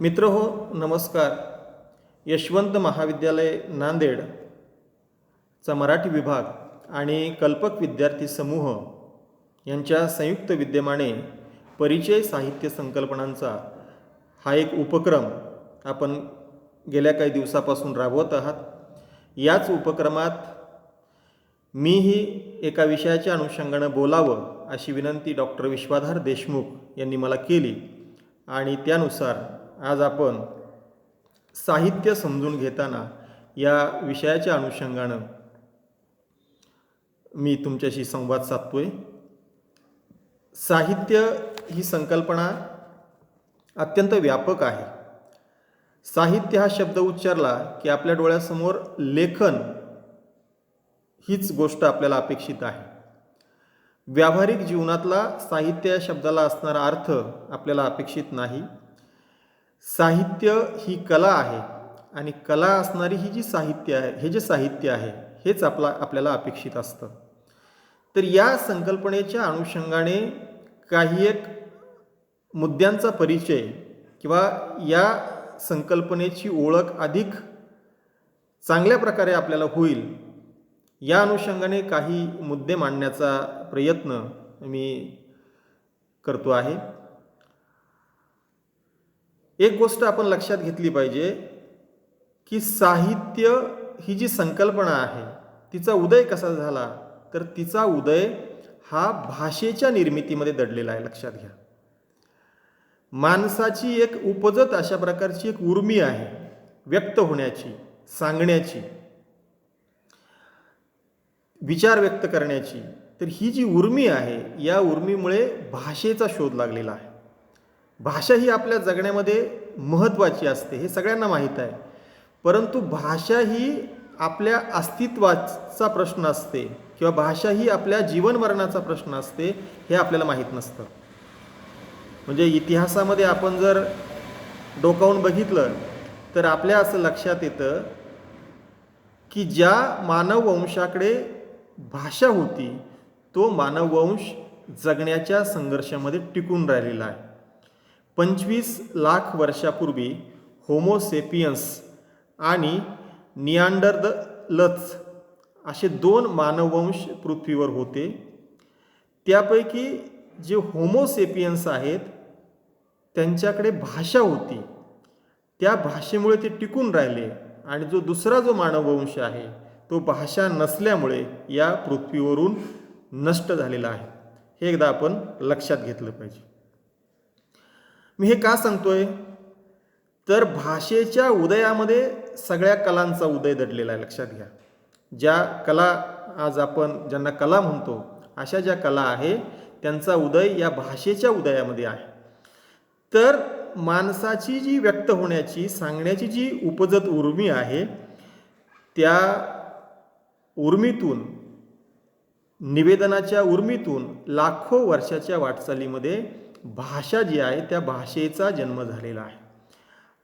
मित्र हो, नमस्कार. यशवंत महाविद्यालय नांदेड चा मराठी विभाग आणि कल्पक विद्यार्थी समूह यांच्या संयुक्त विद्यमाने परिचय साहित्य संकल्पनांचा हा एक उपक्रम आपण गेल्या काही दिवसापासून राबवत आहात. याच उपक्रमात मीही एका विषयाच्या अनुषंगानं बोलावं अशी विनंती डॉक्टर विश्वाधार देशमुख यांनी मला केली आणि त्यानुसार आज आपण साहित्य समजून घेताना या विषयाच्या अनुषंगानं मी तुमच्याशी संवाद साधतोय. साहित्य ही संकल्पना अत्यंत व्यापक आहे. साहित्य हा शब्द उच्चारला की आपल्या डोळ्यासमोर लेखन हीच गोष्ट आपल्याला अपेक्षित आहे. व्यावहारिक जीवनातला साहित्य या शब्दाला असणारा अर्थ आपल्याला अपेक्षित नाही. साहित्य ही कला आहे आणि कला असणारी ही जी साहित्य आहे, हे जे साहित्य आहे हेच आपल्याला अपेक्षित असतं. तर या संकल्पनेच्या अनुषंगाने काही एक मुद्द्यांचा परिचय किंवा या संकल्पनेची ओळख अधिक चांगल्या प्रकारे आपल्याला होईल या अनुषंगाने काही मुद्दे मांडण्याचा प्रयत्न मी करतो आहे. एक गोष्ट आपण लक्षात घेतली पाहिजे की साहित्य ही जी संकल्पना आहे तिचा उदय कसा झाला, तर तिचा उदय हा भाषेच्या निर्मितीमध्ये दडलेला आहे. लक्षात घ्या, माणसाची एक उपजत अशा प्रकारची एक उर्मी आहे व्यक्त होण्याची, सांगण्याची, विचार व्यक्त करण्याची. तर ही जी उर्मी आहे या उर्मीमुळे भाषेचा शोध लागलेला आहे. भाषा ही आपल्या जगण्यामध्ये महत्त्वाची असते हे सगळ्यांना माहीत आहे, परंतु भाषा ही आपल्या अस्तित्वाचा प्रश्न असते किंवा भाषा ही आपल्या जीवनमरणाचा प्रश्न असते हे आपल्याला माहीत नसतं. म्हणजे इतिहासामध्ये आपण जर डोकावून बघितलं तर आपल्या असं लक्षात येतं की ज्या मानववंशाकडे भाषा होती तो मानववंश जगण्याच्या संघर्षामध्ये टिकून राहिलेला आहे. 25 लाख वर्षापूर्वी होमोसेपियन्स आणि निअँडरथलच असे 2 मानववंश पृथ्वीवर होते. त्यापैकी जे होमोसेपियन्स आहेत त्यांच्याकडे भाषा होती, त्या भाषेमुळे ते टिकून राहिले आणि जो दुसरा जो मानववंश आहे तो भाषा नसल्यामुळे या पृथ्वीवरून नष्ट झालेला आहे. हे एकदा आपण लक्षात घेतलं पाहिजे. मी हे का सांगतोय, तर भाषेच्या उदयामध्ये सगळ्या कलांचा उदय दडलेला आहे. लक्षात घ्या, ज्या कला आज आपण ज्यांना कला म्हणतो अशा ज्या कला आहे त्यांचा उदय या भाषेच्या उदयामध्ये आहे. तर माणसाची जी व्यक्त होण्याची, सांगण्याची जी उपजत उर्मी आहे त्या उर्मीतून, निवेदनाच्या उर्मीतून लाखो वर्षाच्या वाटचालीमध्ये भाषा जी आहे त्या भाषेचा जन्म झालेला आहे.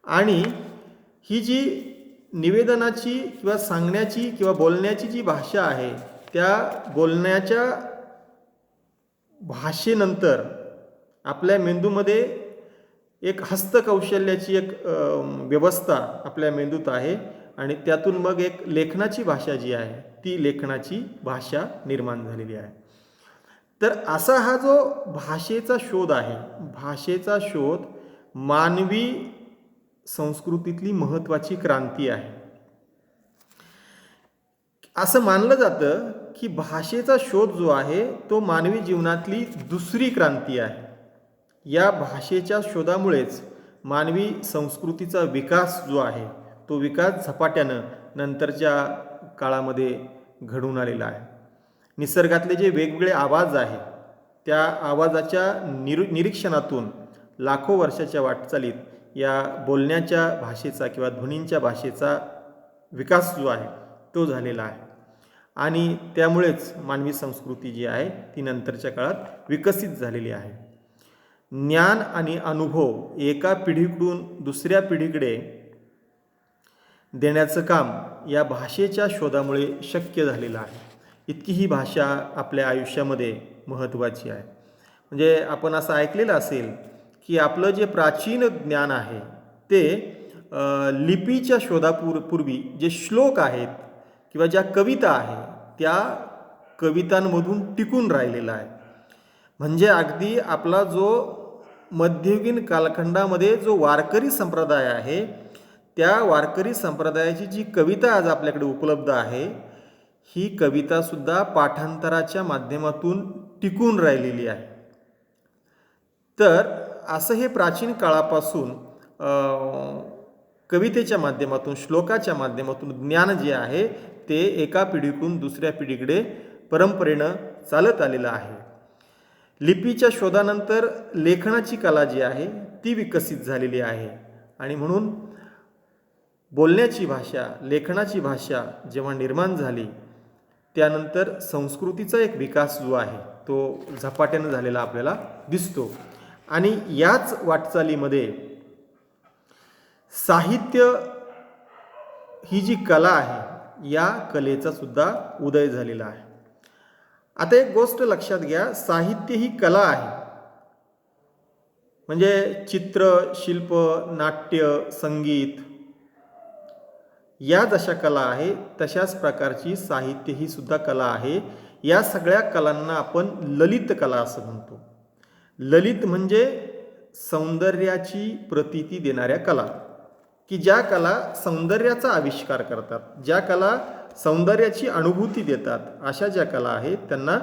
आणि ही जी निवेदनाची किंवा सांगण्याची किंवा बोलण्याची जी भाषा आहे त्या बोलण्याच्या भाषेनंतर आपल्या मेंदूमध्ये एक हस्तकौशल्याची एक व्यवस्था आपल्या मेंदूत आहे आणि त्यातून मग एक लेखनाची भाषा जी आहे ती लेखनाची भाषा निर्माण झालेली आहे. तर असा हा जो भाषेचा शोध आहे, भाषेचा शोध मानवी संस्कृतीतली महत्त्वाची क्रांती आहे. असं मानलं जातं की भाषेचा शोध जो आहे तो मानवी जीवनातली दुसरी क्रांती आहे. या भाषेच्या शोधामुळेच मानवी संस्कृतीचा विकास जो आहे तो विकास झपाट्यानं नंतरच्या काळामध्ये घडून आलेला आहे. निसर्गातले जे वेगवेगळे आवाज आहेत त्या आवाजाच्या निरीक्षणातून लाखो वर्षाच्या वाटचालीत या बोलण्याच्या भाषेचा किंवा ध्वनींच्या भाषेचा विकास जो आहे तो झालेला आहे आणि त्यामुळेच मानवी संस्कृती जी आहे ती नंतरच्या काळात विकसित झालेली आहे. ज्ञान आणि अनुभव एका पिढीकडून दुसऱ्या पिढीकडे देण्याचं काम या भाषेच्या शोधामुळे शक्य झालेलं आहे. इतकी ही भाषा आपल्या आयुष्यामध्ये महत्त्वाची आहे. म्हणजे आपण असं ऐकलेलं असेल की आपलं जे प्राचीन ज्ञान आहे ते लिपीच्या शोधापूर्वी जे श्लोक आहेत किंवा ज्या कविता आहे त्या कवितांमधून टिकून राहिलेला आहे. म्हणजे अगदी आपला जो मध्ययुगीन कालखंडामध्ये जो वारकरी संप्रदाय आहे त्या वारकरी संप्रदायाची जी कविता आज आपल्याकडे उपलब्ध आहे ही कवितासुद्धा पाठांतराच्या माध्यमातून टिकून राहिलेली आहे. तर असं हे प्राचीन काळापासून कवितेच्या माध्यमातून श्लोकाच्या माध्यमातून ज्ञान जे आहे ते एका पिढीकडून दुसऱ्या पिढीकडे परंपरेनं चालत आलेलं आहे. लिपीच्या शोधानंतर लेखनाची कला जी आहे ती विकसित झालेली आहे आणि म्हणून बोलण्याची भाषा, लेखनाची भाषा जेव्हा निर्माण झाली त्यानंतर संस्कृतीचा एक विकास जो आहे तो झपाट्यानं झालेला आपल्याला दिसतो. आणि याच वाटचालीमध्ये साहित्य ही जी कला आहे या कलेचा सुद्धा उदय झालेला आहे. आता एक गोष्ट लक्षात घ्या, साहित्य ही कला आहे. म्हणजे चित्र, शिल्प, नाट्य, संगीत या जशा कला आहे तशाच प्रकारची साहित्य ही सुद्धा कला आहे. या सगळ्या कलांना आपण ललित कला असं म्हणतो. ललित म्हणजे सौंदर्याची प्रतीती देणाऱ्या कला, की ज्या कला सौंदर्याचा आविष्कार करतात, ज्या कला सौंदर्याची अनुभूती देतात, अशा ज्या कला आहेत त्यांना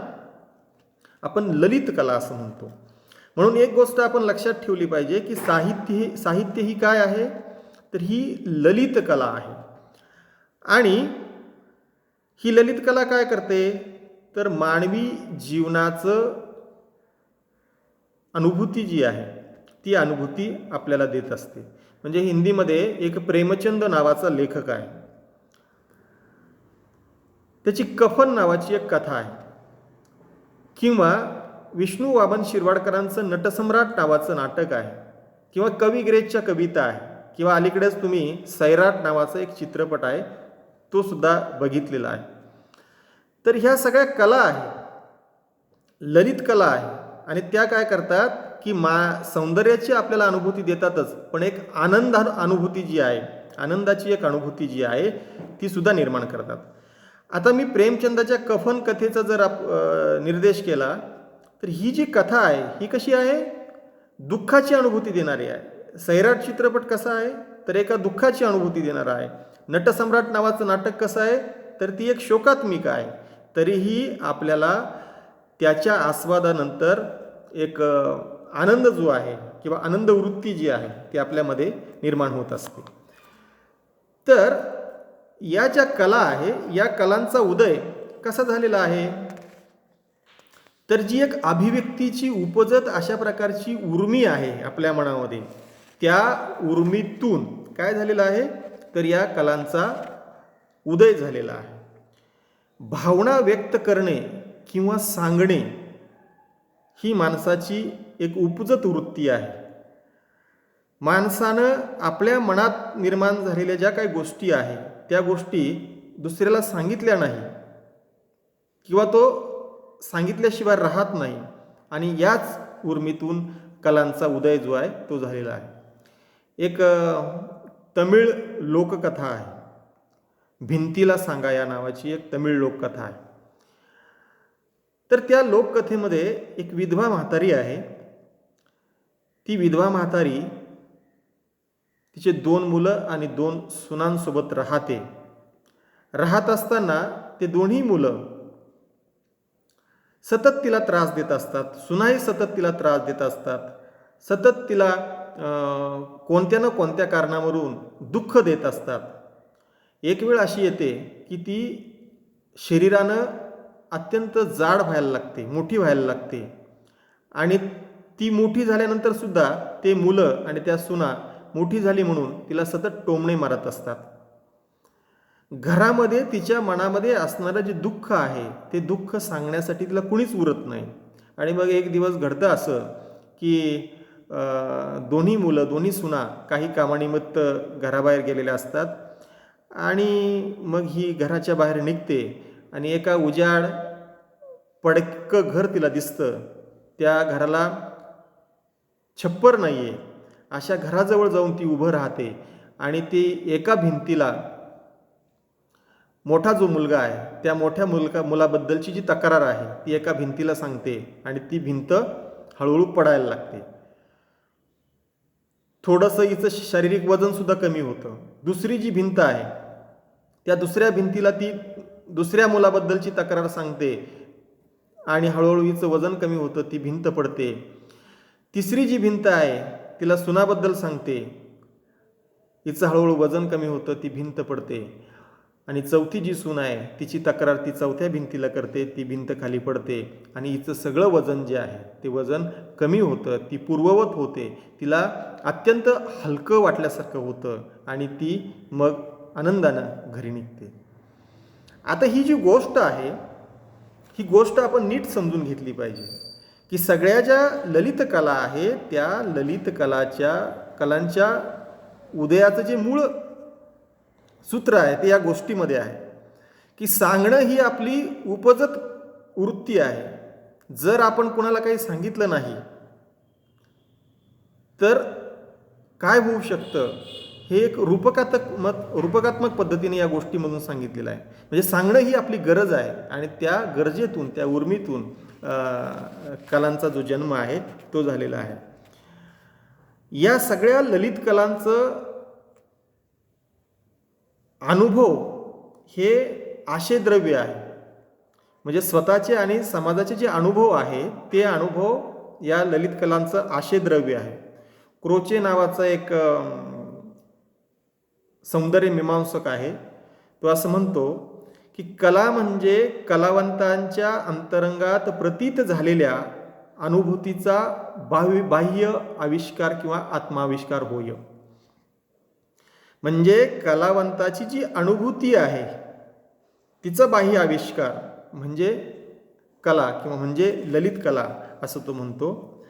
आपण ललित कला असं म्हणतो. म्हणून एक गोष्ट आपण लक्षात ठेवली पाहिजे की साहित्य ही काय आहे तर ही ललित कला आहे. आणि ही ललित कला काय करते तर मानवी जीवनाचं अनुभूती जी आहे ती अनुभूती आपल्याला देत असते. म्हणजे हिंदीमध्ये एक प्रेमचंद नावाचा लेखक आहे, त्याची कफन नावाची एक कथा आहे. किंवा विष्णू वामन शिरवाडकरांचं नटसम्राट नावाचं नाटक आहे, किंवा कवी ग्रेसच्या कविता आहे, किंवा अलीकडेच तुम्ही सैराट नावाचा एक चित्रपट आहे तो सुद्धा बघितलेला आहे. तर ह्या सगळ्या कला आहेत, ललित कला आहे. आणि त्या काय करतात की सौंदर्याची आपल्याला अनुभूती देतातच, पण एक अनुभूती जी आहे, आनंदाची एक अनुभूती जी आहे ती सुद्धा निर्माण करतात. आता मी प्रेमचंदाच्या कफन कथेचा जर निर्देश केला तर ही जी कथा आहे ही कशी आहे, दुःखाची अनुभूती देणारी आहे. सैराट चित्रपट कसा आहे तर एका दुःखाची अनुभूती देणारा आहे. नटसम्राट नावाचं नाटक कसं आहे तर ती एक शोकात्मिक आहे. तरीही आपल्याला त्याच्या आस्वादानंतर एक आनंद जो आहे किंवा आनंद वृत्ती जी आहे ती आपल्यामध्ये निर्माण होत असते. तर या ज्या कला आहे या कलांचा उदय कसा झालेला आहे तर जी एक अभिव्यक्तीची उपजत अशा प्रकारची उर्मी आहे आपल्या मनामध्ये, त्या उर्मीतून काय झालेलं आहे तर या कलांचा उदय झालेला आहे. भावना व्यक्त करणे किंवा सांगणे ही माणसाची एक उपजत वृत्ती आहे. माणसानं आपल्या मनात निर्माण झालेल्या ज्या काही गोष्टी आहेत त्या गोष्टी दुसऱ्याला सांगितल्या नाही किंवा तो सांगितल्याशिवाय राहत नाही, आणि याच उर्मीतून कलांचा उदय जो आहे तो झालेला आहे. एक तमिळ लोककथा आहे, भिंतीला सांगा या नावाची एक तमिळ लोककथा आहे. तर त्या लोककथेमध्ये एक विधवा म्हातारी आहे. ती विधवा म्हातारी तिचे 2 मुलं आणि 2 सुनांसोबत राहत असताना ते दोन्ही मुलं सतत तिला त्रास देत असतात, सुनाही सतत तिला त्रास देत असतात, सतत तिला कोणत्या ना कोणत्या कारणावरून दुःख देत असतात. एक वेळ अशी येते की ती शरीरानं अत्यंत जाड व्हायला लागते, मोठी व्हायला लागते, आणि ती मोठी झाल्यानंतर सुद्धा ते मुलं आणि त्या सुना मोठी झाली म्हणून तिला सतत टोमणे मारत असतात. घरामध्ये तिच्या मनामध्ये असणारं जे दुःख आहे ते दुःख सांगण्यासाठी तिला कुणीच उरत नाही. आणि मग एक दिवस घडतं असं की दोन्ही मुलं, दोन्ही सुना काही कामानिमित्त घराबाहेर गेलेल्या असतात, आणि मग ही घराच्या बाहेर निघते आणि एका उजाड पडकं घर तिला दिसतं. त्या घराला छप्पर नाही आहे अशा घराजवळ जाऊन ती उभं राहते आणि ती एका भिंतीला मोठा जो मुलगा आहे त्या मोठ्या मुलाबद्दलची जी तक्रार आहे ती एका भिंतीला सांगते आणि ती भिंत हळूहळू पडायला लागते. थोडंसं हिचं शारीरिक वजन सुद्धा कमी होतं. दुसरी जी भिंत आहे त्या दुसऱ्या भिंतीला ती दुसऱ्या मुलाबद्दलची तक्रार सांगते आणि हळूहळू हिचं वजन कमी होतं, ती भिंत पडते. तिसरी जी भिंत आहे तिला सुनाबद्दल सांगते, हिचं हळूहळू वजन कमी होतं, ती भिंत पडते. आणि चौथी जी सून आहे तिची तक्रार ती चौथ्या भिंतीला करते, ती भिंत खाली पडते आणि हिचं सगळं वजन जे आहे ते वजन कमी होतं, ती पूर्ववत होते, तिला अत्यंत हलकं वाटल्यासारखं होतं आणि ती मग आनंदानं घरी निघते. आता ही जी गोष्ट आहे ही गोष्ट आपण नीट समजून घेतली पाहिजे की सगळ्या ज्या ललित कला आहे त्या ललित कलांच्या उदयाचं जे मूळ सूत्र आहे ते या गोष्टीमध्ये आहे की सांगणं ही आपली उपजत वृत्ती आहे. जर आपण कोणाला काही सांगितलं नाही तर काय होऊ शकतं हे एक रूपकात्मक पद्धतीने या गोष्टीमधून सांगितलेलं आहे. म्हणजे सांगणं ही आपली गरज आहे आणि त्या गरजेतून त्या उर्मीतून कलांचा जो जन्म आहे तो झालेला आहे. या सगळ्या ललित कलांचं अनुभव हे आशयद्रव्य आहे. म्हणजे स्वतःचे आणि समाजाचे जे अनुभव आहे ते अनुभव या ललित कलांचं आशयद्रव्य आहे. क्रोचे नावाचा एक सौंदर्य मीमांसक आहे, तो असं म्हणतो की कला म्हणजे कलावंतांच्या अंतरंगात प्रतीत झालेल्या अनुभूतीचा बाह्य आविष्कार किंवा आत्माविष्कार होय. म्हणजे कलावंताची जी अनुभूती आहे तिचा बाह्य आविष्कार म्हणजे कला किंवा म्हणजे ललित कला असं तो म्हणतो.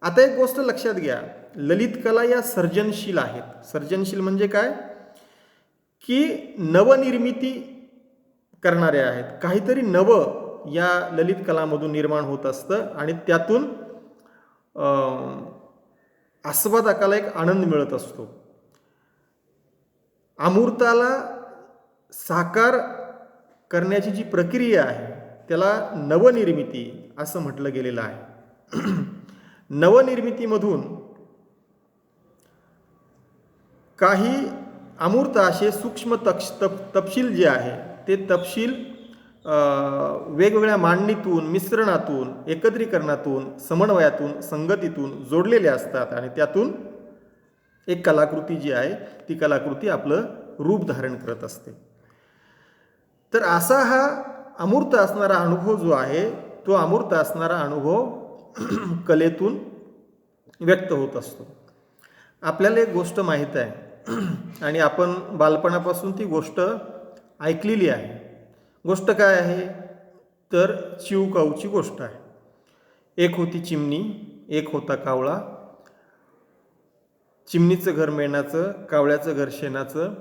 आता एक गोष्ट लक्षात घ्या, ललित कला या सर्जनशील आहेत. सर्जनशील म्हणजे काय की नवनिर्मिती करणाऱ्या आहेत. काहीतरी नवं या ललित कलामधून निर्माण होत असतं आणि त्यातून आस्वादकाला एक आनंद मिळत असतो. अमूर्ताला साकार करण्याची जी प्रक्रिया आहे त्याला नवनिर्मिती असं म्हटलं गेलेलं आहे. नवनिर्मितीमधून काही अमूर्त असे सूक्ष्म तपशील जे आहे ते तपशील वेगवेगळ्या मांडणीतून, मिश्रणातून, एकत्रीकरणातून, समन्वयातून, संगतीतून जोडलेले असतात आणि त्यातून एक कलाकृती जी आहे ती कलाकृती आपलं रूप धारण करत असते. तर असा हा अमूर्त असणारा अनुभव जो आहे तो अमूर्त असणारा अनुभव कलेतून व्यक्त होत असतो. आपल्याला एक गोष्ट माहीत आहे आणि आपण बालपणापासून ती गोष्ट ऐकलेली आहे. गोष्ट काय आहे तर चिवकाऊची गोष्ट आहे. एक होती चिमणी, एक होता कावळा. चिमणीचं घर मेणाचं, कावळ्याचं घर शेणाचं.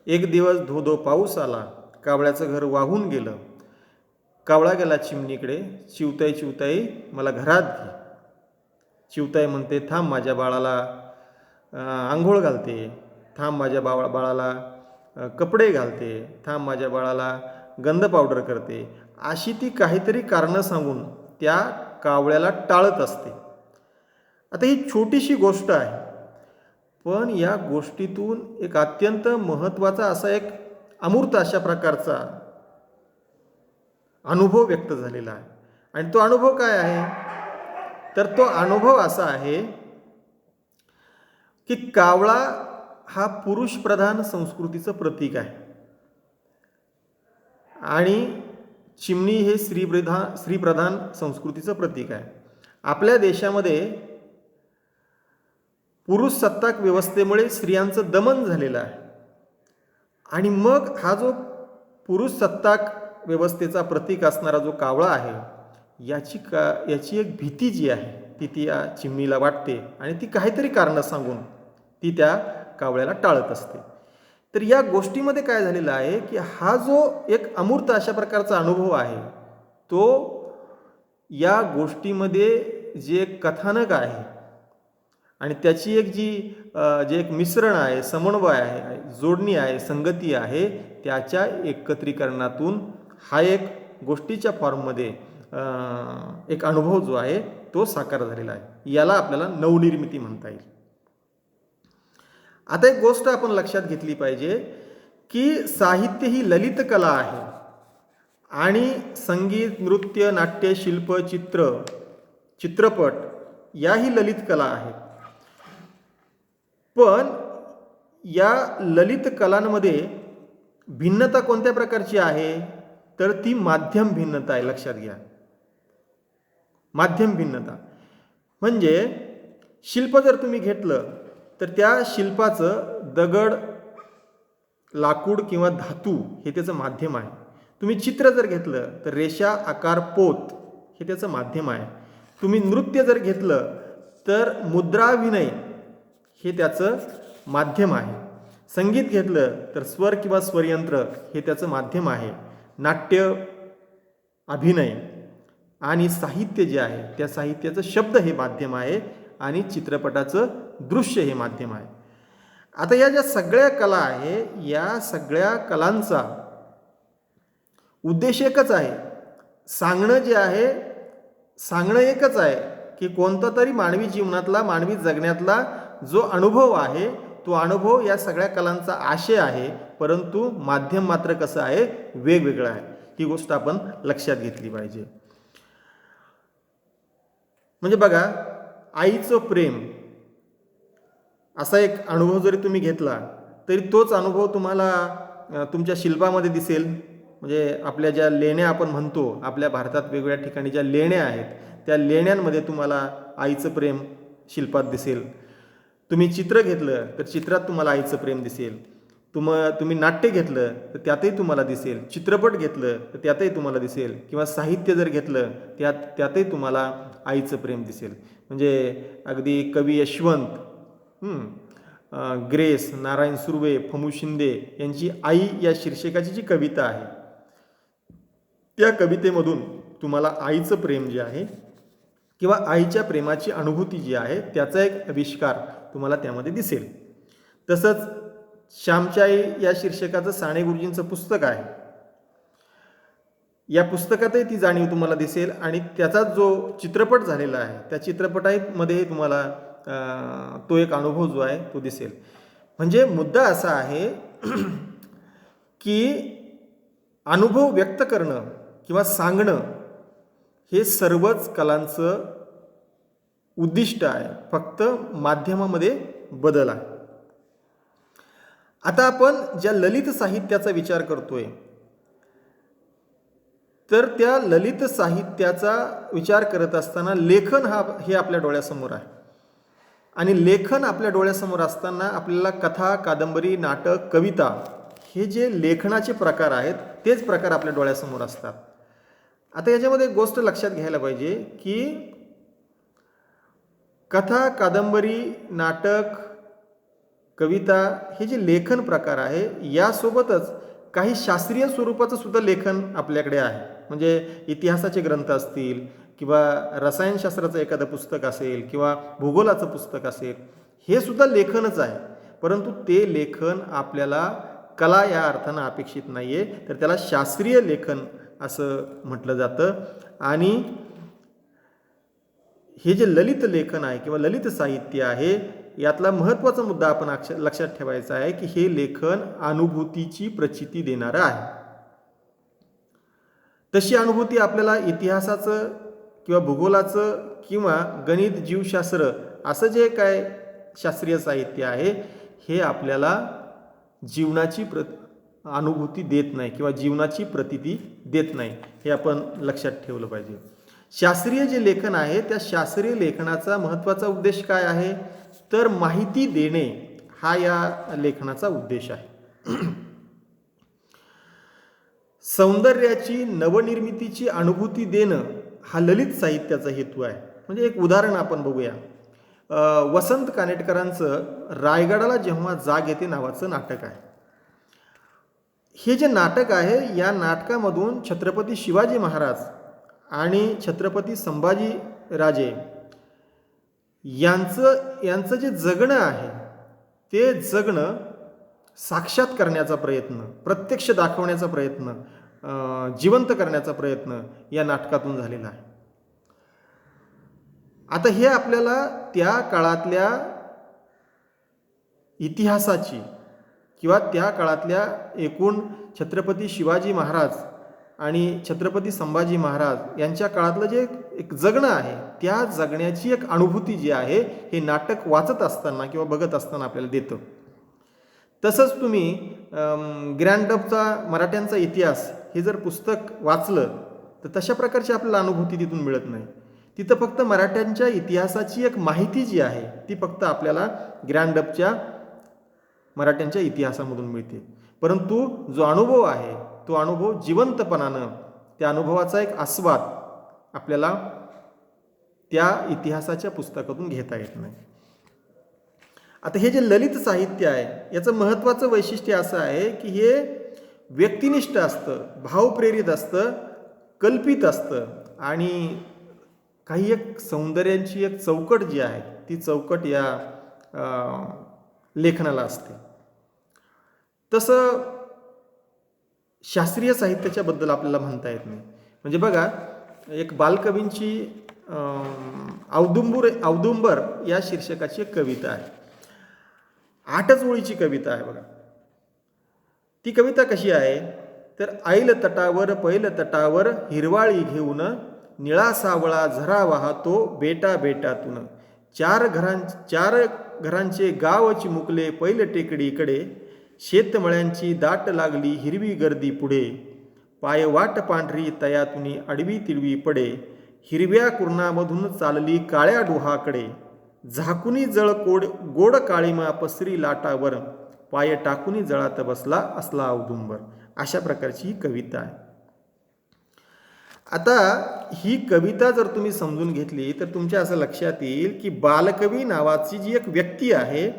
एक दिवस धो पाऊस आला, कावळ्याचं घर वाहून गेलं. कावळा गेला चिमणीकडे, चिवताई चिवताई मला घरात घे. चिवताई म्हणते थांब माझ्या बाळाला आंघोळ घालते, थांब माझ्या बाळाला कपडे घालते, थांब माझ्या बाळाला गंध पावडर करते. अशी ती काहीतरी कारणं सांगून त्या कावळ्याला टाळत असते. आता ही छोटीशी गोष्ट आहे पण या गोष्टीतून एक अत्यंत महत्त्वाचा असा एक अमूर्त अशा प्रकारचा अनुभव व्यक्त झालेला आहे. आणि तो अनुभव काय आहे तर तो अनुभव असा आहे की कावळा हा पुरुषप्रधान संस्कृतीचं प्रतीक आहे आणि चिमणी हे स्त्रीप्रधान संस्कृतीचं प्रतीक आहे. आपल्या देशामध्ये पुरुष सत्ताक व्यवस्थेमुळे स्त्रियांचं दमन झालेलं आहे आणि मग हा जो पुरुष सत्ताक व्यवस्थेचा प्रतीक असणारा जो कावळा आहे याची एक भीती जी आहे ती या चिमणीला वाटते आणि ती काहीतरी कारणं सांगून ती त्या कावळ्याला टाळत असते. तर या गोष्टीमध्ये काय झालेलं आहे की हा जो एक अमूर्त अशा प्रकारचा अनुभव आहे तो या गोष्टीमध्ये जे कथानक आहे आणि त्याची एक जे एक मिश्रण आहे, समन्वय आहे, जोडणी आहे, संगती आहे, त्याच्या एकत्रीकरणातून हा एक गोष्टीच्या फॉर्ममध्ये एक अनुभव जो आहे तो साकार झालेला आहे. याला आपल्याला नवनिर्मिती म्हणता येईल. आता एक गोष्ट आपण लक्षात घेतली पाहिजे की साहित्य ही ललित कला आहे आणि संगीत, नृत्य, नाट्य, शिल्प, चित्रपट याही ललित कला आहेत. पण या ललित कलांमध्ये भिन्नता कोणत्या प्रकारची आहे, तर ती माध्यम भिन्नता आहे. लक्षात घ्या, माध्यम भिन्नता म्हणजे शिल्प जर तुम्ही घेतलं तर त्या शिल्पाचं दगड, लाकूड किंवा धातू हे त्याचं माध्यम आहे. तुम्ही चित्र जर घेतलं तर रेषा, आकार, पोत हे त्याचं माध्यम आहे. तुम्ही नृत्य जर घेतलं तर मुद्राभिनय हे त्याचं माध्यम आहे. संगीत घेतलं तर स्वर किंवा स्वरयंत्र हे त्याचं माध्यम आहे. नाट्य, अभिनय आणि साहित्य जे आहे त्या साहित्याचं शब्द हे माध्यम आहे आणि चित्रपटाचं दृश्य हे माध्यम आहे. आता या ज्या सगळ्या कला आहे, या सगळ्या कलांचा उद्देश एकच आहे. सांगणं जे आहे, सांगणं एकच आहे की कोणता तरी मानवी जीवनातला, मानवी जगण्यातला जो अनुभव आहे तो अनुभव या सगळ्या कलांचा आशय आहे, परंतु माध्यम मात्र कसं आहे, वेगवेगळं आहे. ही गोष्ट आपण लक्षात घेतली पाहिजे. म्हणजे बघा, आईचं प्रेम असा एक अनुभव जरी तुम्ही घेतला तरी तोच अनुभव तुम्हाला तुमच्या शिल्पामध्ये दिसेल. म्हणजे आपल्या ज्या लेण्या आपण म्हणतो, आपल्या भारतात वेगवेगळ्या ठिकाणी ज्या लेण्या आहेत त्या लेण्यांमध्ये तुम्हाला आईचं प्रेम शिल्पात दिसेल. तुम्ही चित्र घेतलं तर चित्रात तुम्हाला आईचं प्रेम दिसेल. तुम्ही नाट्य घेतलं तर त्यातही तुम्हाला दिसेल. चित्रपट घेतलं तर त्यातही तुम्हाला दिसेल. किंवा साहित्य जर घेतलं त्यातही तुम्हाला आईचं प्रेम दिसेल. म्हणजे अगदी कवी यशवंत, ग्रेस, नारायण सुर्वे, फमू शिंदे यांची आई या शीर्षकाची जी कविता आहे त्या कवितेमधून तुम्हाला आईचं प्रेम जे आहे किंवा आईच्या प्रेमाची अनुभूती जी आहे त्याचा एक आविष्कार तुम्हाला त्यामध्ये दिसेल. तसंच श्यामची आई या शीर्षकाचं साने गुरुजींचं पुस्तक आहे. या पुस्तकातही ती जाणीव तुम्हाला दिसेल आणि त्याचा जो चित्रपट झालेला आहे त्या चित्रपटामध्ये तुम्हाला तो एक अनुभव जो आहे तो दिसेल. म्हणजे मुद्दा असा आहे की अनुभव व्यक्त करणं किंवा सांगणं हे सर्वच कलांचं उद्दिष्ट आहे, फक्त माध्यमामध्ये बदल आहे. आता आपण ज्या ललित साहित्याचा विचार करतोय तर त्या ललित साहित्याचा विचार करत असताना लेखन हे आपल्या डोळ्यासमोर आहे. आणि लेखन आपल्या डोळ्यासमोर असताना आपल्याला कथा, कादंबरी, नाटक, कविता हे जे लेखनाचे प्रकार आहेत तेच प्रकार आपल्या डोळ्यासमोर असतात. आता याच्यामध्ये एक गोष्ट लक्षात घ्यायला पाहिजे की कथा, कादंबरी, नाटक, कविता हे जे लेखन प्रकार आहे यासोबतच काही शास्त्रीय स्वरूपाचं सुद्धा लेखन आपल्याकडे आहे. म्हणजे इतिहासाचे ग्रंथ असतील किंवा रसायनशास्त्राचं एखादं पुस्तक असेल किंवा भूगोलाचं पुस्तक असेल, हे सुद्धा लेखनच आहे. परंतु ते लेखन आपल्याला कला या अर्थानं अपेक्षित नाही आहे, तर त्याला शास्त्रीय लेखन असं म्हटलं जातं. आणि हे जे ललित लेखन आहे किंवा ललित साहित्य आहे यातला महत्त्वाचा मुद्दा आपण लक्षात ठेवायचा आहे की हे लेखन अनुभूतीची प्रचिती देणारं आहे. तशी अनुभूती आपल्याला इतिहासाचं किंवा भूगोलाचं किंवा गणित, जीवशास्त्र असं जे काय शास्त्रीय साहित्य आहे हे आपल्याला जीवनाची अनुभूती देत नाही किंवा जीवनाची प्रतीती देत नाही, हे आपण लक्षात ठेवलं पाहिजे. शास्त्रीय जे लेखन आहे त्या शास्त्रीय लेखनाचा महत्त्वाचा उद्देश काय आहे, तर माहिती देणे हा या लेखनाचा उद्देश आहे. सौंदर्याची, नवनिर्मितीची अनुभूती देणं हा ललित साहित्याचा हेतू आहे. म्हणजे एक उदाहरण आपण बघूया. वसंत कानेटकरांचं रायगडाला जेव्हा जाग येते नावाचं नाटक आहे. हे जे नाटक आहे या नाटकामधून छत्रपती शिवाजी महाराज आणि छत्रपती संभाजी राजे यांचं जे जगणं आहे ते जगणं साक्षात करण्याचा प्रयत्न, प्रत्यक्ष दाखवण्याचा प्रयत्न, जिवंत करण्याचा प्रयत्न या नाटकातून झालेला आहे. आता हे आपल्याला त्या काळातल्या इतिहासाची किंवा त्या काळातल्या एकूण छत्रपती शिवाजी महाराज आणि छत्रपती संभाजी महाराज यांच्या काळातलं जे एक जगणं आहे त्या जगण्याची एक अनुभूती जी आहे हे नाटक वाचत असताना किंवा बघत असताना आपल्याला देतं. तसंच तुम्ही ग्रँड डबचा मराठ्यांचा इतिहास हे जर पुस्तक वाचलं तर तशा प्रकारची आपल्याला अनुभूती तिथून मिळत नाही. तिथं फक्त मराठ्यांच्या इतिहासाची एक माहिती जी आहे ती फक्त आपल्याला ग्रँड डबच्या मराठ्यांच्या इतिहासामधून मिळते. परंतु जो अनुभव आहे तो अनुभव जिवंतपणानं त्या अनुभवाचा एक आस्वाद आपल्याला त्या इतिहासाच्या पुस्तकातून घेता येत नाही. आता हे जे ललित साहित्य आहे याचं महत्त्वाचं वैशिष्ट्य असं आहे की हे व्यक्तिनिष्ठ असतं, भावप्रेरित असतं, कल्पित असतं आणि काही एक सौंदर्याची एक चौकट जी आहे ती चौकट या लेखनाला असते. तसं शास्त्रीय साहित्याच्या बद्दल आपल्याला म्हणता येत नाही. म्हणजे बघा एक बालकवींची औदुंबर या शीर्षकाची एक कविता आहे. 8च ओळीची कविता आहे बघा. ती कविता कशी आहे तर ऐल तटावर पैल तटावर हिरवाळी घेऊन निळा सावळा झरा वाहतो बेटा बेटातून चार घरांचे गाव चिमुकले पैल टेकडीकडे शेतमळ्यांची दाट लागली हिरवी गर्दी पुढे पाय वाट पांढरी तयातुनी आडवी तिडवी पडे हिरव्या कुर्णामधून चालली काळ्या डोहाकडे झाकुनी जळ गोड काळीमा पसरी लाटावर पाय टाकुनी जळात बसला असला औदुंबर. अशा प्रकारची ही कविता आहे. आता ही कविता जर तुम्ही समजून घेतली तर तुमच्या असं लक्षात येईल की बालकवी नावाची जी एक व्यक्ती आहे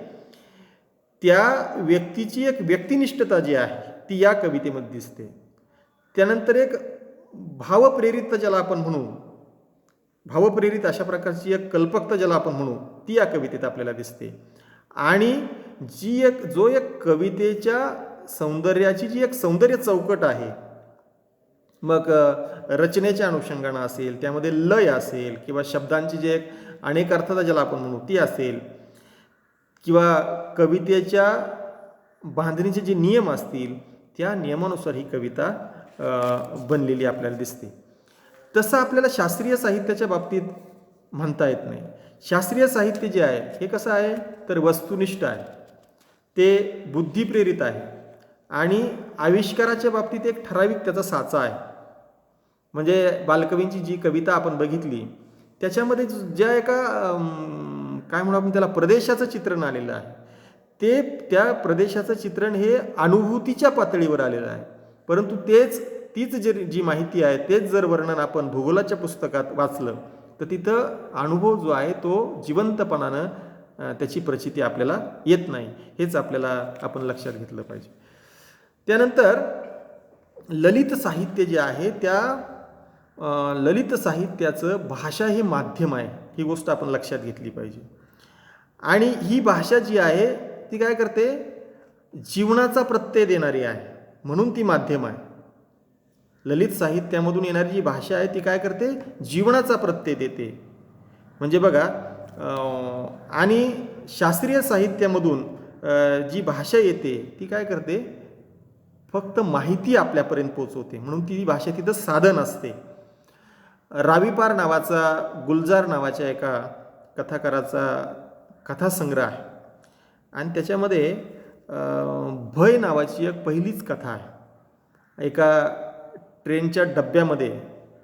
त्या व्यक्तीची एक व्यक्तिनिष्ठता जी आहे ती या कवितेमध्ये दिसते. त्यानंतर एक भावप्रेरित ज्याला आपण म्हणू, भावप्रेरित अशा प्रकारची एक कल्पकता ज्याला आपण म्हणू ती या कवितेत आपल्याला दिसते. आणि जो एक कवितेच्या सौंदर्याची जी एक सौंदर्य चौकट आहे, मग रचनेच्या अनुषंगानं असेल, त्यामध्ये लय असेल किंवा शब्दांची जे एक अनेक अर्थता ज्याला आपण म्हणू ती असेल किंवा कवितेच्या बांधणीचे जे नियम असतील त्या नियमानुसार ही कविता बनलेली आपल्याला दिसते. तसं आपल्याला शास्त्रीय साहित्याच्या बाबतीत म्हणता येत नाही. शास्त्रीय साहित्य जे आहे हे कसं आहे तर वस्तुनिष्ठ आहे, ते बुद्धिप्रेरित आहे आणि आविष्काराच्या बाबतीत एक ठराविक त्याचा साचा आहे. म्हणजे बालकवींची जी कविता आपण बघितली त्याच्यामध्ये ज्या एका काय म्हणू आपण त्याला प्रदेशाचं चित्रण आलेलं आहे ते त्या प्रदेशाचं चित्रण हे अनुभूतीच्या पातळीवर आलेलं आहे. परंतु तीच जी माहिती आहे तेच जर वर्णन आपण भूगोलाच्या पुस्तकात वाचलं तर तिथं अनुभव जो आहे तो जिवंतपणानं त्याची प्रचिती आपल्याला येत नाही. हेच आपल्याला आपण लक्षात घेतलं पाहिजे. त्यानंतर ललित साहित्य जे आहे त्या ललित साहित्याचं भाषा हे माध्यम आहे ही गोष्ट आपण लक्षात घेतली पाहिजे. आणि ही भाषा जी आहे ती काय करते जीवनाचा प्रत्यय देणारी आहे म्हणून ती माध्यम आहे. ललित साहित्यामधून येणारी जी भाषा आहे ती काय करते जीवनाचा प्रत्यय देते. म्हणजे बघा आणि शास्त्रीय साहित्यामधून जी भाषा येते ती काय करते फक्त माहिती आपल्यापर्यंत पोचवते म्हणून ती भाषा तिथं साधन असते. रावीपार नावाचा गुलजार नावाच्या एका कथाकाराचा कथासंग्रह आहे आणि त्याच्यामध्ये भय नावाची एक पहिलीच कथा आहे. एका ट्रेनच्या डब्यामध्ये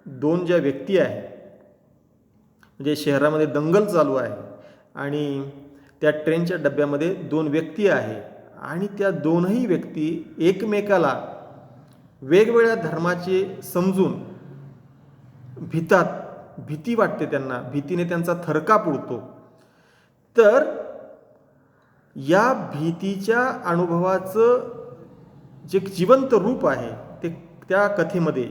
दोन ज्या व्यक्ती आहेत म्हणजे शहरामध्ये दंगल चालू आहे आणि त्या ट्रेनच्या डब्यामध्ये दोन व्यक्ती आहे आणि त्या दोनही व्यक्ती एकमेकाला वेगवेगळ्या धर्माचे समजून भीती वाटते त्यांना, भीतीने त्यांचा थरकाप उडतो. तर या भीतीच्या अनुभवाचं जे जिवंत रूप आहे ते त्या कथेमध्ये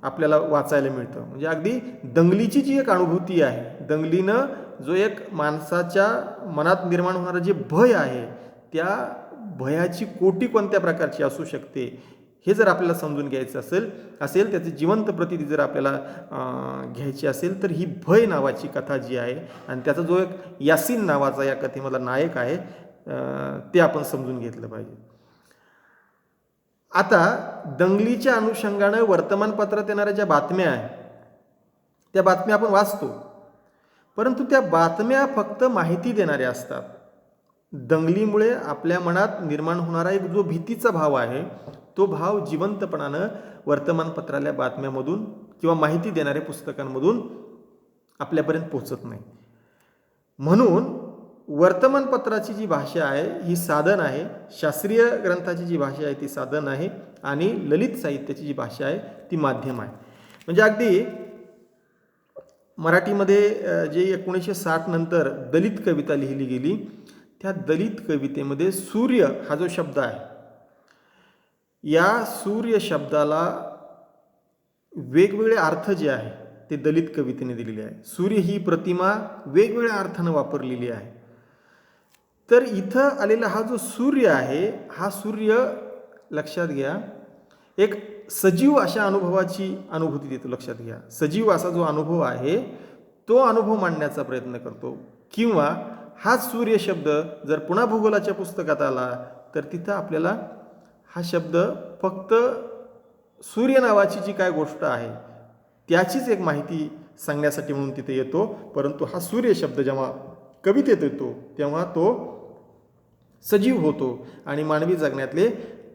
आपल्याला वाचायला मिळतं. म्हणजे अगदी दंगलीची जी एक अनुभूती आहे, दंगलीनं जो एक माणसाच्या मनात निर्माण होणारं जे भय आहे, त्या भयाची कोटी कोणत्या प्रकारची असू शकते हे जर आपल्याला समजून घ्यायचं असेल त्याची जिवंत प्रतीती जर आपल्याला घ्यायची असेल, तर ही भय नावाची कथा जी आहे आणि त्याचा जो एक यासीन नावाचा या कथेमधला नायक आहे ते आपण समजून घेतलं पाहिजे. आता दंगलीच्या अनुषंगानं वर्तमानपत्रात येणाऱ्या ज्या बातम्या आहेत त्या बातम्या आपण वाचतो, परंतु त्या बातम्या फक्त माहिती देणाऱ्या असतात. दंगलीमुळे आपल्या मनात निर्माण होणारा एक जो भीतीचा भाव आहे, तो भाव जिवंतपणानं वर्तमानपत्राल्या बातम्यामधून किंवा माहिती देणाऱ्या पुस्तकांमधून आपल्यापर्यंत पोहोचत नाही. म्हणून वर्तमानपत्राची जी भाषा आहे ही साधन आहे, शास्त्रीय ग्रंथाची जी भाषा आहे ती साधन आहे आणि ललित साहित्याची जी भाषा आहे ती माध्यम आहे. म्हणजे अगदी मराठीमध्ये जे 1960 नंतर दलित कविता लिहिली गेली, त्या दलित कवितेमध्ये सूर्य हा जो शब्द आहे, या सूर्य शब्दाला वेगवेगळे अर्थ जे आहे ते दलित कवितेने दिलेले आहे. सूर्य ही प्रतिमा वेगवेगळ्या अर्थानं वापरलेली आहे. तर इथं आलेला हा जो सूर्य आहे, हा सूर्य लक्षात घ्या एक सजीव अशा अनुभवाची अनुभूती देतो. लक्षात घ्या, सजीव असा जो अनुभव आहे तो अनुभव मांडण्याचा प्रयत्न करतो. किंवा हाच सूर्य शब्द जर पुन्हा भूगोलाच्या पुस्तकात आला तर तिथं आपल्याला हा शब्द फक्त सूर्य नावाची जी काय गोष्ट आहे त्याचीच एक माहिती सांगण्यासाठी म्हणून तिथे येतो. परंतु हा सूर्य शब्द जेव्हा कवितेत येतो तेव्हा तो सजीव होतो आणि मानवी जगण्यातले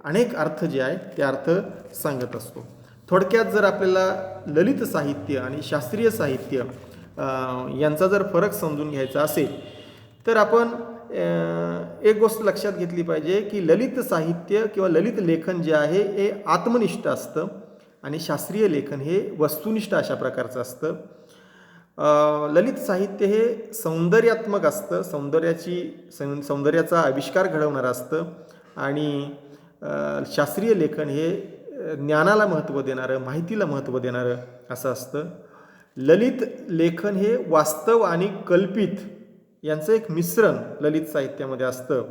अनेक अर्थ जे आहे ते अर्थ सांगत असतो. थोडक्यात जर आपल्याला ललित साहित्य आणि शास्त्रीय साहित्य यांचा जर फरक समजून घ्यायचा असेल तर आपण एक गोष्ट लक्षात घेतली पाहिजे की ललित साहित्य किंवा ललित लेखन जे आहे हे आत्मनिष्ठ असतं आणि शास्त्रीय लेखन हे वस्तुनिष्ठ अशा प्रकारचं असतं. ललित साहित्य हे सौंदर्यात्मक असतं, सौंदर्याचा आविष्कार घडवणारं असतं आणि शास्त्रीय लेखन हे ज्ञानाला महत्त्व देणारं, माहितीला महत्त्व देणारं असं असतं. ललित लेखन हे वास्तव आणि कल्पित यांचं एक मिश्रण ललित साहित्यामध्ये असतं.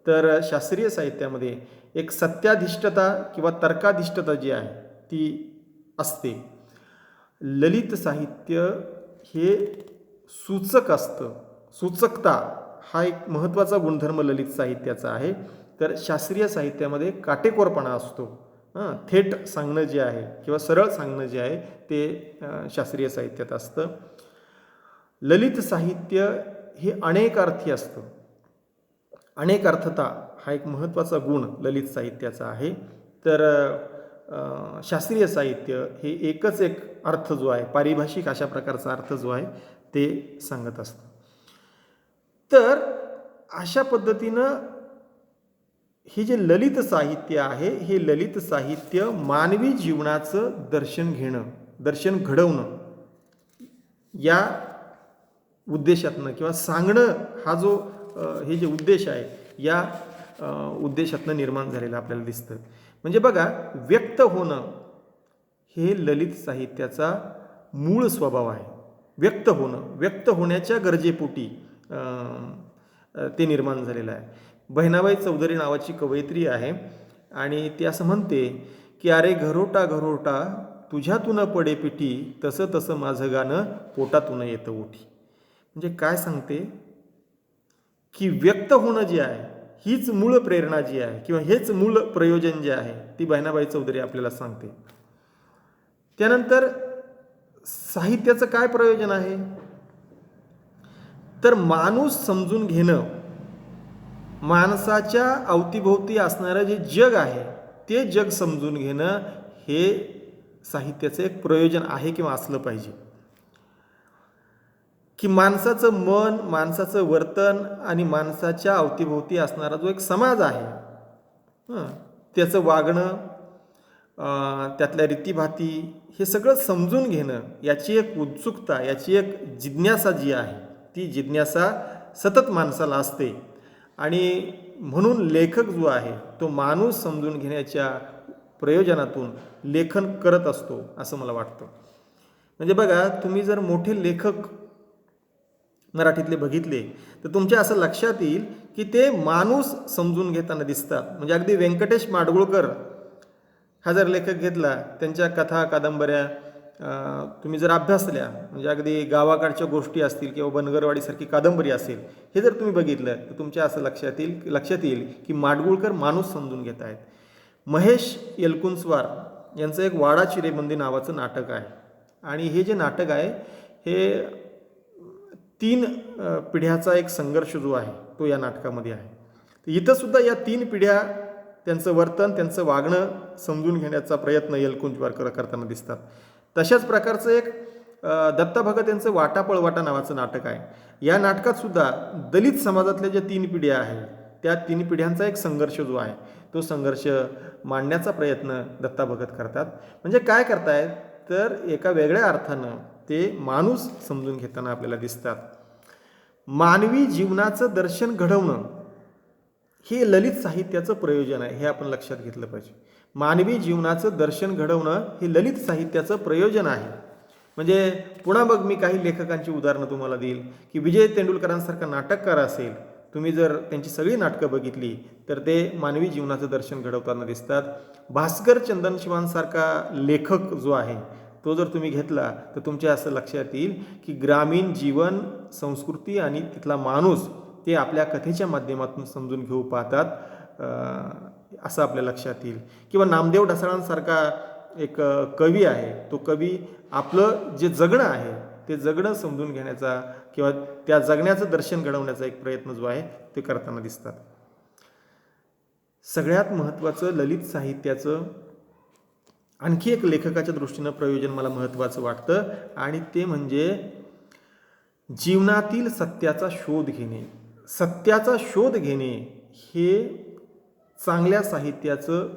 तर शास्त्रीय साहित्यामध्ये एक सत्याधिष्ठता किंवा तर्काधिष्ठता जी आहे ती असते. ललित साहित्य हे सूचक असतं, सूचकता हा एक महत्त्वाचा गुणधर्म ललित साहित्याचा आहे. तर शास्त्रीय साहित्यामध्ये काटेकोरपणा असतो. थेट सांगणं जे आहे किंवा सरळ सांगणं जे आहे ते शास्त्रीय साहित्यात असतं. ललित साहित्य हे अनेक अर्थी असतं. अनेक अर्थता हा एक महत्त्वाचा गुण ललित साहित्याचा आहे. तर शास्त्रीय साहित्य हे एकच एक अर्थ जो आहे, पारिभाषिक अशा प्रकारचा अर्थ जो आहे ते सांगत असतं. तर अशा पद्धतीनं हे जे ललित साहित्य आहे हे ललित साहित्य मानवी जीवनाचं दर्शन घेणं, दर्शन घडवणं या उद्देशातनं किंवा सांगणं हा जो हे जे उद्देश आहे या उद्देशातनं निर्माण झालेलं आपल्याला दिसतं. म्हणजे बघा, व्यक्त होणं हे ललित साहित्याचा मूळ स्वभाव आहे. व्यक्त होणं, व्यक्त होण्याच्या गरजेपोटी ते निर्माण झालेलं आहे. बहिणाबाई चौधरी नावाची कवयित्री आहे आणि ती असं म्हणते की अरे घरोटा घरोटा तुझ्यातून पडे पिठी, तसं तसं माझं गाणं पोटातून येतं उठी. म्हणजे काय सांगते की व्यक्त होणं जे आहे हीच मूळ प्रेरणा जी आहे किंवा हेच मूळ प्रयोजन जे आहे ती बहिणाबाई चौधरी आपल्याला सांगते. त्यानंतर साहित्याचं काय प्रयोजन आहे तर माणूस समजून घेणं, माणसाच्या अवतीभोवती असणारं जे जग आहे ते जग समजून घेणं हे साहित्याचं एक प्रयोजन आहे किंवा असलं पाहिजे. की माणसाचं मन, माणसाचं वर्तन आणि माणसाच्या अवतीभोवती असणारा जो एक समाज आहे त्याचं वागणं, त्यातल्या रीतीभाती हे सगळं समजून घेणं याची एक उत्सुकता, याची एक जिज्ञासा जी आहे ती जिज्ञासा सतत माणसाला असते. आणि म्हणून लेखक जो आहे तो माणूस समजून घेण्याच्या प्रयोजनातून लेखन करत असतो असं मला वाटतं. म्हणजे बघा, तुम्ही जर मोठे लेखक मराठीतले बघितले तर तुमच्या असं लक्षात येईल की ते माणूस समजून घेताना दिसतात. म्हणजे अगदी व्यंकटेश माडगुळकर हा जर लेखक घेतला, त्यांच्या कथा कादंबऱ्या तुम्ही जर अभ्यासल्या, म्हणजे अगदी गावाकडच्या गोष्टी असतील किंवा बनगरवाडीसारखी कादंबरी असेल, हे जर तुम्ही बघितलं तर तुमच्या असं लक्षात येईल की माडगुळकर माणूस समजून घेत आहेत. महेश एलकुंचवार यांचं एक वाडा चिरेबंदी नावाचं नाटक आहे आणि हे जे नाटक आहे हे 3 पिढ्याचा एक संघर्ष जो आहे तो या नाटकामध्ये आहे. तर इथं सुद्धा या 3 पिढ्या त्यांचं वर्तन, त्यांचं वागणं समजून घेण्याचा प्रयत्न एलकुंचवार करताना दिसतात. तशाच प्रकारचं एक दत्ता भगत यांचं वाटा पळवाटा नावाचं नाटक आहे. या नाटकात सुद्धा दलित समाजातल्या ज्या 3 पिढ्या आहेत त्या 3 पिढ्यांचा एक संघर्ष जो आहे तो संघर्ष मांडण्याचा प्रयत्न दत्ता भगत करतात. म्हणजे काय करतायत तर एका वेगळ्या अर्थानं ते माणूस समजून घेताना आपल्याला दिसतात. मानवी जीवनाचं दर्शन घडवणं हे ललित साहित्याचं प्रयोजन आहे, हे आपण लक्षात घेतलं पाहिजे. मानवी जीवनाचं दर्शन घडवणं हे ललित साहित्याचं प्रयोजन आहे. म्हणजे पुन्हा मग मी काही लेखकांची उदाहरणं तुम्हाला देईल की विजय तेंडुलकरांसारखा नाटककार असेल, तुम्ही जर त्यांची सगळी नाटकं बघितली तर ते मानवी जीवनाचं दर्शन घडवताना दिसतात. भास्कर चंदनशिवांसारखा लेखक जो आहे तो जर तुम्ही घेतला तर तुमच्या असं लक्षात येईल की ग्रामीण जीवन, संस्कृती आणि तिथला माणूस ते आपल्या कथेच्या माध्यमातून समजून घेऊ पाहतात, असं आपल्या लक्षात येईल. किंवा नामदेव ढसाळांसारखा एक कवी आहे, तो कवी आपलं जे जगणं आहे ते जगणं समजून घेण्याचा किंवा त्या जगण्याचं दर्शन घडवण्याचा एक प्रयत्न जो आहे ते करताना दिसतात. सगळ्यात महत्त्वाचं ललित साहित्याचं आणखी एक लेखकाच्या दृष्टीनं प्रयोजन मला महत्त्वाचं वाटतं आणि ते म्हणजे जीवनातील सत्याचा शोध घेणे. सत्याचा शोध घेणे हे चांगल्या साहित्याचं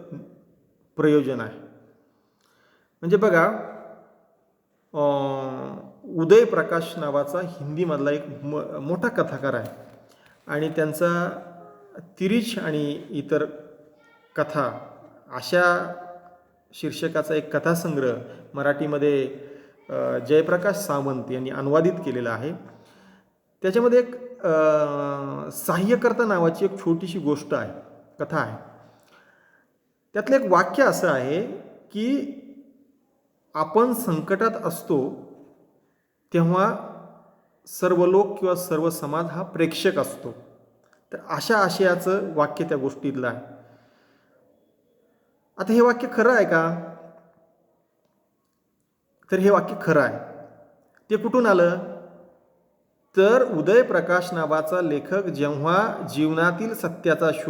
प्रयोजन आहे. म्हणजे बघा, उदय प्रकाश नावाचा हिंदीमधला एक मोठा कथाकार आहे आणि त्यांचा तिरीच आणि इतर कथा अशा शीर्षकाचा एक कथासंग्रह मराठीमध्ये जयप्रकाश सावंत यांनी अनुवादित केलेला आहे. त्याच्यामध्ये एक सहाय्यकर्ता नावाची एक छोटीशी गोष्ट आहे, कथा आहे. त्यातलं एक वाक्य असं आहे की आपण संकटात असतो तेव्हा सर्व लोक किंवा सर्व समाज हा प्रेक्षक असतो. तर अशा आशयाचं वाक्य त्या गोष्टीतलं आहे. आता हे वाक्य खरं आहे का? तर हे वाक्य खरं आहे. ते कुठून आलं? तर उदय प्रकाश नावाचा लेखक जेव्हा जीवनातील सत्याचा शोध